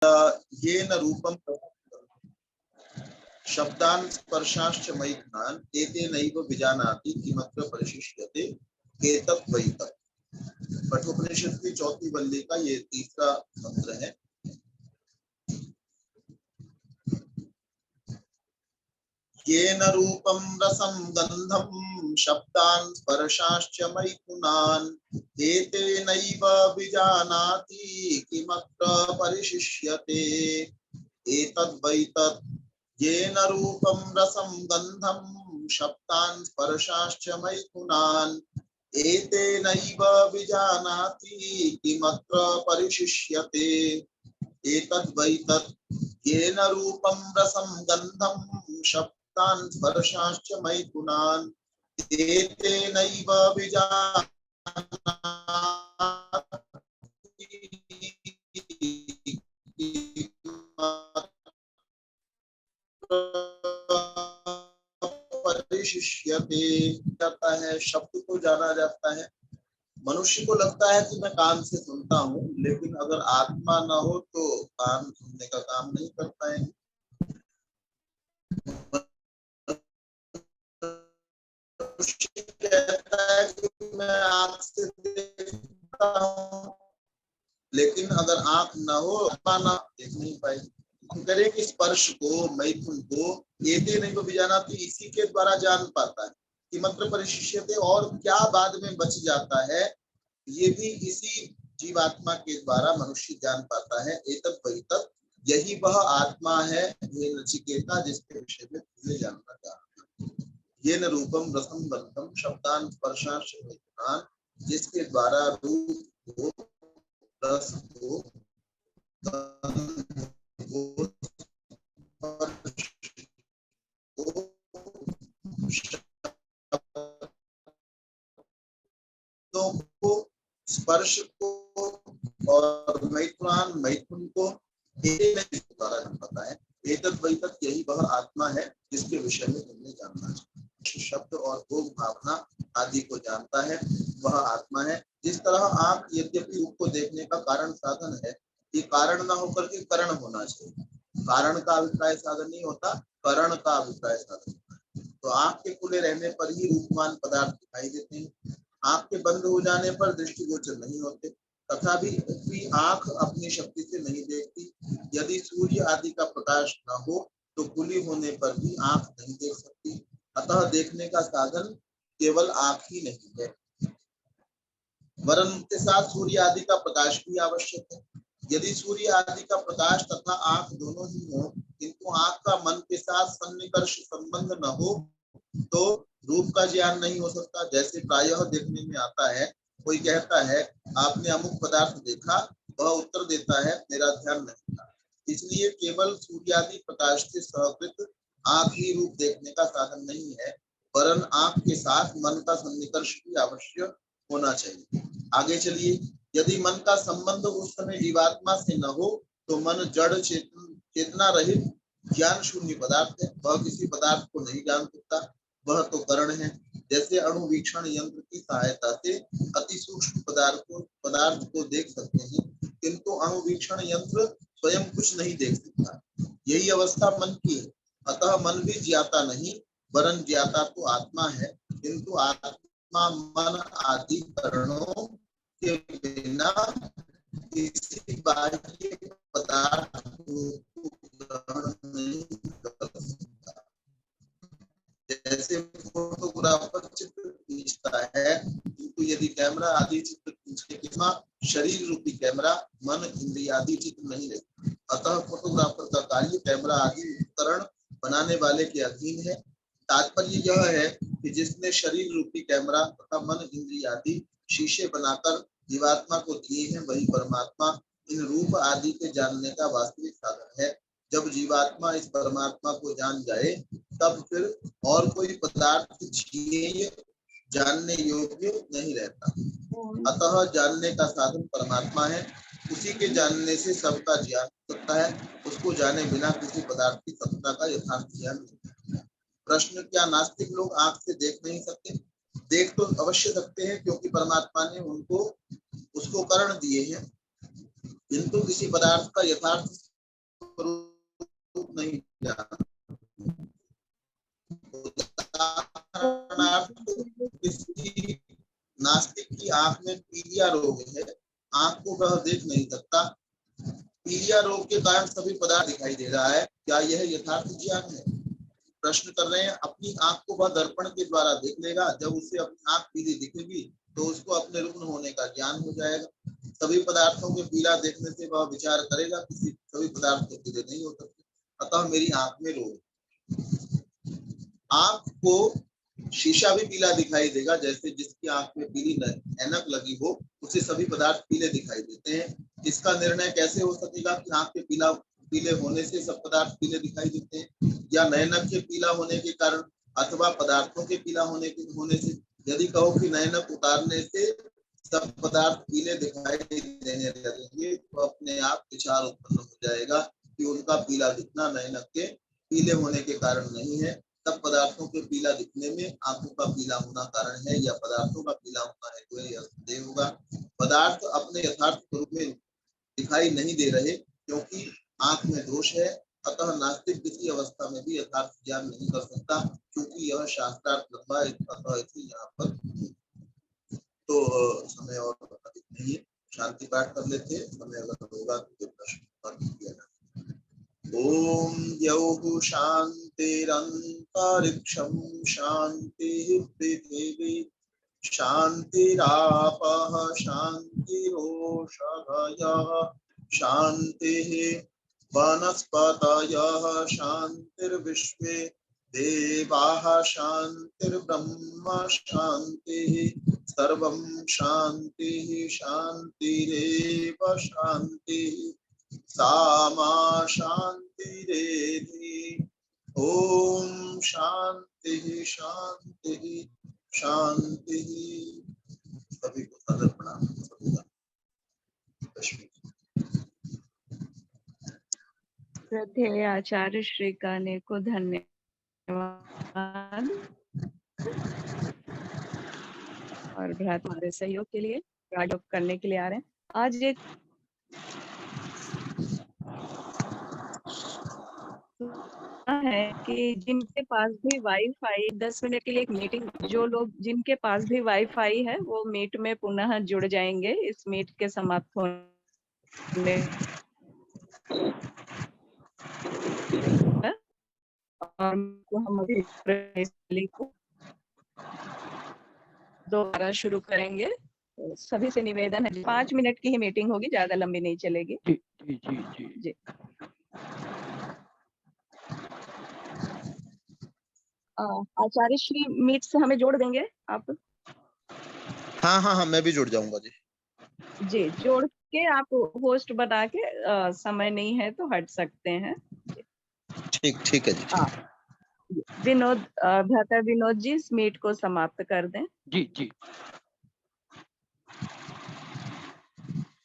येन रूपं शब्दान् स्पर्शाश्च मैथुनान् एतेनैव विजानाति किमत्र परिशिष्यते एतत् वै तत्। कठोपनिषद की चौथी वल्ली का ये तीसरा मंत्र है। येन रूपं रसं गन्धं शब्दान् स्पर्शाश्च मैथुनान् एतेनैव विजानाति किमत्र परिशिष्यते एतद् वै तत्। येन रूपं रसं गन्धं शब्दान् स्पर्शाश्च मैथुनान् एतेनैव विजानाति किमत्र परिशिष्यते एतद् वै तत्। येन रूपं रसं गन्धं शब्दान् स्पर्शाश्च मैथुनान् एतेनैव विजानाति परिशिष्यते। जाता है, शब्द को जाना जाता है। मनुष्य को लगता है कि मैं कान से सुनता हूँ, लेकिन अगर आत्मा न हो तो कान सुनने का काम नहीं कर पाएंगे। मनुष्य कहता है कि मैं आंख से देखता हूँ, लेकिन अगर आंख न हो आत्मा न देख नहीं पाएगी। हम करें कि स्पर्श को, मैथुन को एते नहीं को भी जाना तो इसी के द्वारा जान पाता है कि मंत्र परिशिष्यते, और क्या बाद में बच जाता है ये भी इसी जीवात्मा के द्वारा मनुष्य जान पाता है। एतत् वै तत्, यही वह आत्मा है ये नचिकेता जिसके विषय में तुझे जानना चाहता है। येन रूपम रसम गंधम शब्दान् स्पर्शाश्च मैथुनान्, जिसके द्वारा रूप को, रस को, स्पर्श को और मैथुन को द्वारा पता है। एतत् वै तत्, यही वह आत्मा है जिसके विषय में तुमने जानना चाहिए। शब्द और भोग भावना आदि को जानता है वह आत्मा है। जिस तरह आंख यद्यपि रूप को देखने का कारण साधन है, ये कारण न होकर के करण होना चाहिए। कारण का अभिप्राय साधन नहीं होता, करण का अभिप्राय साधन होता है। तो आंख के खुले रहने पर ही रूपमान पदार्थ दिखाई देते हैं, आंख के बंद हो जाने पर दृष्टिगोचर नहीं होते। तथापि आंख अपनी शक्ति से नहीं देखती। यदि सूर्य आदि का प्रकाश न हो तो खुली होने पर भी आंख नहीं देख सकती। अतः देखने का साधन केवल आंख ही नहीं है, वरन उनके साथ सूर्य आदि का प्रकाश भी आवश्यक है। यदि सूर्य आदि का प्रकाश तथा आंख दोनों ही हो, किंतु आंख का मन के साथ सन्निकर्ष संबंध न हो तो रूप का ज्ञान नहीं हो सकता। जैसे प्रायः देखने में आता है, कोई कहता है आपने अमुक पदार्थ देखा, वह उत्तर देता है मेरा ध्यान नहीं था। इसलिए केवल सूर्यादि प्रकाश से सहकृत आंख ही रूप देखने का साधन नहीं है, वरन आंख के साथ मन का सन्निकर्ष भी अवश्य होना चाहिए। आगे चलिए। यदि मन का संबंध उस समय जीवात्मा से न हो तो मन जड़ चेतना रहित ज्ञान शून्य पदार्थ है, वह किसी पदार्थ को नहीं जान सकता, वह तो करण है। जैसे अणुवीक्षण यंत्र की सहायता से अति सूक्ष्म पदार्थ को देख सकते हैं, किंतु अणुवीक्षण यंत्र स्वयं कुछ नहीं देख सकता। यही अवस्था मन की है। अतः मन भी ज्ञाता नहीं, वरन ज्ञाता तो आत्मा है, किंतु आत्मा मन आदि करणों के बिना किसी बाह्य पदार्थ को ग्रहण नहीं कर सकता। जैसे फोटोग्राफर चित्र खींचता है, किंतु यदि कैमरा आदि चित्र खींचने के शरीर रूपी कैमरा मन इंद्रिय आदि चित्र नहीं लेता। अतः फोटोग्राफर का कार्य कैमरा आदि उपकरण बनाने वाले के अधीन है। तात्पर्य यह है कि जिसने शरीर रूपी कैमरा तथा मन इंद्रिय आदि शीशे बनाकर जीवात्मा को दिए हैं, वही परमात्मा इन रूप आदि के जानने का वास्तविक साधन है। जब जीवात्मा इस परमात्मा को जान जाए तब फिर और कोई पदार्थ ज्ञेय जानने योग्य नहीं रहता। अतः जानने का साधन परमात्मा है, उसी के जानने से सबका ज्ञान सकता है। उसको जाने बिना किसी पदार्थ की सत्ता का यथार्थ ज्ञान नहीं। प्रश्न, क्या नास्तिक लोग आंख से देख नहीं सकते? देख तो अवश्य सकते हैं, क्योंकि परमात्मा ने उनको उसको करण दिए हैं, किंतु किसी पदार्थ का यथार्थ स्वरूप नहीं जानते। उदाहरणार्थ किसी नास्तिक की आंख में पीलिया रोग है, आंख को वह देख नहीं सकता, पीलिया रोग के कारण सभी पदार्थ दिखाई दे रहा है, क्या यह यथार्थ ज्ञान है? प्रश्न कर रहे हैं, अपनी आंख को वह दर्पण के द्वारा देख लेगा, जब उसे अपनी आंख पीली दिखेगी तो उसको अपने रुग्ण होने का ज्ञान हो जाएगा। सभी पदार्थों के पीला देखने से वह विचार करेगा कि सभी पदार्थ के पीले नहीं हो सकते, अतः मेरी आंख में रोग। आंख को शीशा भी पीला दिखाई देगा, जैसे जिसकी आंख में पीली ऐनक लगी हो उसे सभी पदार्थ पीले दिखाई देते हैं। इसका निर्णय कैसे हो सकेगा कि आंख के पीले होने से सब पदार्थ पीले दिखाई देते हैं, या नैनक के पीला होने के कारण अथवा पदार्थों के पीला होने से? यदि कहो कि नैनक उतारने से सब पदार्थ पीले दिखाई देने लगेंगे तो अपने आप विचार उत्पन्न हो जाएगा कि उनका पीला दिखना नैनक के पीले होने के कारण नहीं है, सब पदार्थों के पीला दिखने में आंखों का पीला होना कारण है, या पदार्थों का पीला होना है तो यह संदेह होगा। पदार्थ अपने यथार्थ स्वरूप में दिखाई नहीं दे रहे क्योंकि आंख में दोष है, अतः नास्तिक किसी अवस्था में भी यथार्थ ज्ञान नहीं कर सकता, क्योंकि यह शास्त्रार्थ लंबा है, अतः इसे यहाँ पर तो समय और अधिक नहीं है, शांति पाठ कर लेते हैं, समय अगर होगा तो प्रश्न किया जाए। ओम यौः शान्तिरन्तरिक्षं शान्तिः पृथिवी शान्तिरापः शान्तिरोषधयः शान्तिः वनस्पतयः शान्तिर्विश्वे देवाः शान्तिर्ब्रह्म शान्तिः सर्वं शान्तिः शान्तिरेव शान्तिः सामा शान्तिरेधि। ओम शांति शांति शांति। सभी को सादर प्रणाम। श्रद्धेय आचार्य श्री काने को धन्यवाद और भ्राता हमारे सहयोग के लिए राजयोग करने के लिए आ रहे हैं। आज एक है कि जिनके पास भी वाईफाई 10 मिनट के लिए एक मीटिंग, जो लोग जिनके पास भी वाईफाई है वो मीट में पुनः जुड़ जाएंगे इस मीट के समाप्त होने और हम अभी दोबारा शुरू करेंगे। सभी से निवेदन है 5 मिनट की ही मीटिंग होगी, ज्यादा लंबी नहीं चलेगी। जी जी जी जी जी। आचार्य श्री मीट से हमें जोड़ देंगे आप? हाँ हाँ हाँ, मैं भी जुड़ जाऊंगा जी। जी, जोड़ के आप होस्ट बना के समय नहीं है तो हट सकते हैं। ठीक ठीक है जी। विनोद, भ्राता विनोद जी इस मीट को समाप्त कर दें। जी जी।